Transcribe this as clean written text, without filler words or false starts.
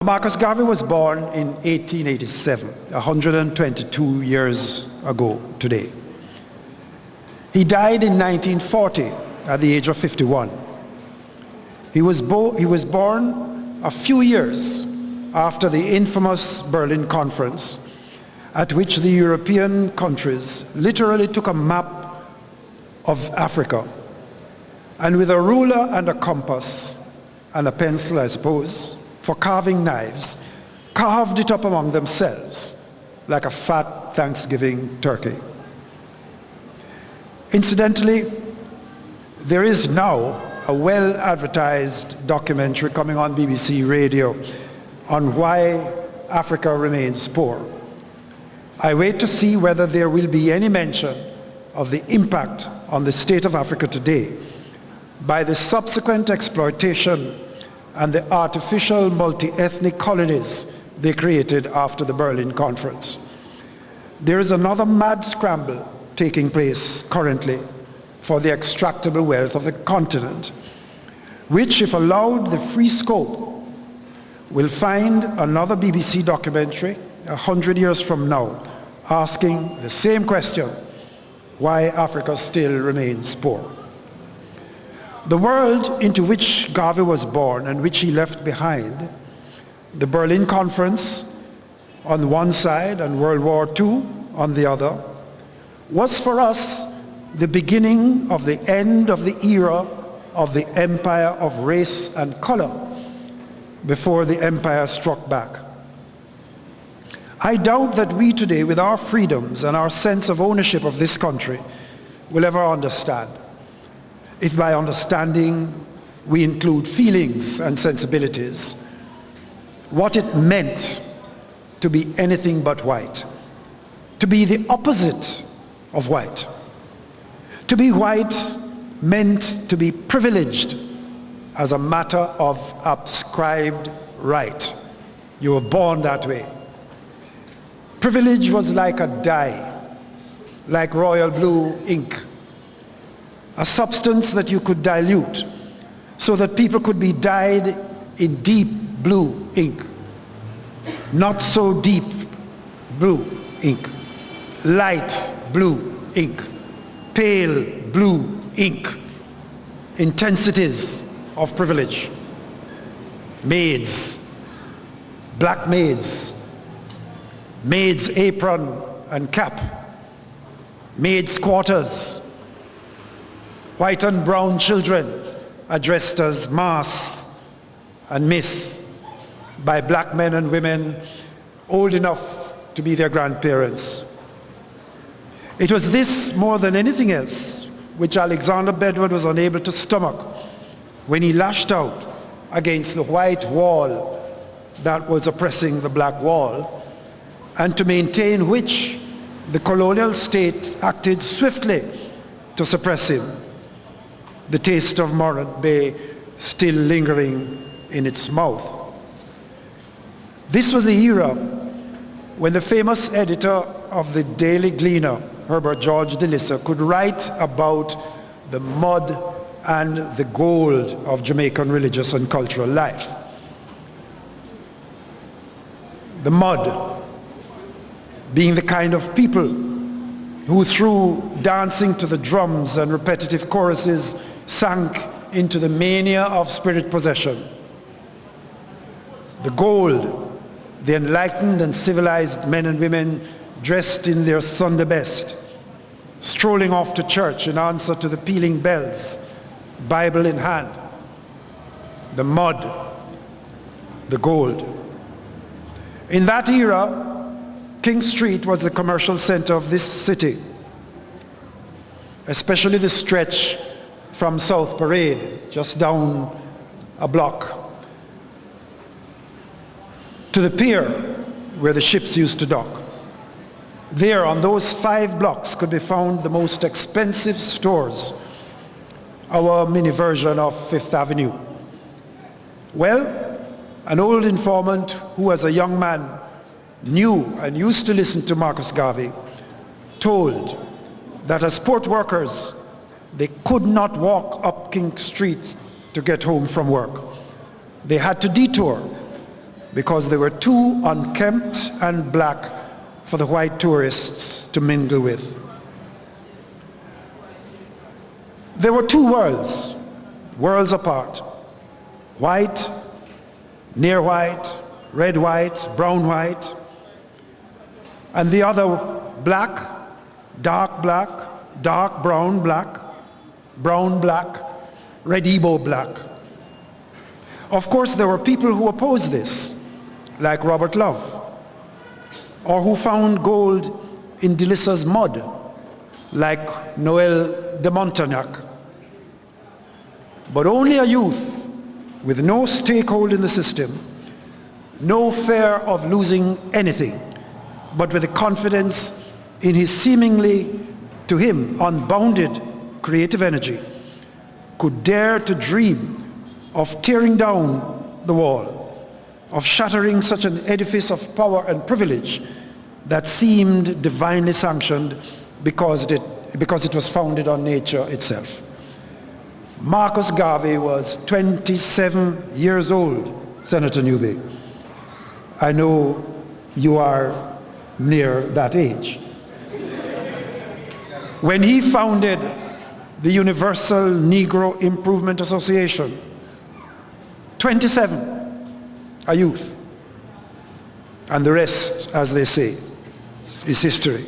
Marcus Garvey was born in 1887, 122 years ago today. He died in 1940 at the age of 51. He was born a few years after the infamous Berlin Conference, at which the European countries literally took a map of Africa, and with a ruler and a compass and a pencil, I suppose, for carving knives, carved it up among themselves like a fat Thanksgiving turkey. Incidentally, there is now a well-advertised documentary coming on BBC Radio on why Africa remains poor. I wait to see whether there will be any mention of the impact on the state of Africa today by the subsequent exploitation and the artificial multi-ethnic colonies they created after the Berlin Conference. There is another mad scramble taking place currently for the extractable wealth of the continent, which, if allowed the free scope, will find another BBC documentary 100 years from now asking the same question: why Africa still remains poor. The world into which Garvey was born and which he left behind, the Berlin Conference on one side and World War II on the other, was for us the beginning of the end of the era of the empire of race and color before the empire struck back. I doubt that we today, with our freedoms and our sense of ownership of this country, will ever understand, if by understanding we include feelings and sensibilities, what it meant to be anything but white, to be the opposite of white. To be white meant to be privileged as a matter of ascribed right. You were born that way. Privilege was like a dye, like royal blue ink, a substance that you could dilute so that people could be dyed in deep blue ink. Not so deep blue ink, light blue ink, pale blue ink, intensities of privilege. Maids, black maids, maid's apron and cap, maid's quarters, white and brown children addressed as Mas and Miss by black men and women old enough to be their grandparents. It was this, more than anything else, which Alexander Bedford was unable to stomach when he lashed out against the white wall that was oppressing the black wall, and to maintain which the colonial state acted swiftly to suppress him, the taste of Morant Bay still lingering in its mouth. This was the era when the famous editor of the Daily Gleaner, Herbert George DeLissa, could write about the mud and the gold of Jamaican religious and cultural life. The mud being the kind of people who, through dancing to the drums and repetitive choruses, sank into the mania of spirit possession. The gold, the enlightened and civilized men and women dressed in their Sunday best, strolling off to church in answer to the pealing bells, Bible in hand. The mud, the gold. In that era, King Street was the commercial center of this city, especially the stretch from South Parade, just down a block, to the pier where the ships used to dock. There, on those 5 blocks, could be found the most expensive stores, our mini version of Fifth Avenue. Well, an old informant who as a young man knew and used to listen to Marcus Garvey told that as port workers, they could not walk up King Street to get home from work. They had to detour because they were too unkempt and black for the white tourists to mingle with. There were two worlds, worlds apart. White, near white, red white, brown white, and the other black, dark brown black, red Igbo black. Of course, there were people who opposed this, like Robert Love, or who found gold in Delissa's mud, like Noel de Montagnac. But only a youth with no stakehold in the system, no fear of losing anything, but with the confidence in his seemingly, to him, unbounded creative energy, could dare to dream of tearing down the wall, of shattering such an edifice of power and privilege that seemed divinely sanctioned because it was founded on nature itself. Marcus Garvey was 27 years old, Senator Newby. I know you are near that age. When he founded the Universal Negro Improvement Association, 27, a youth. And the rest, as they say, is history.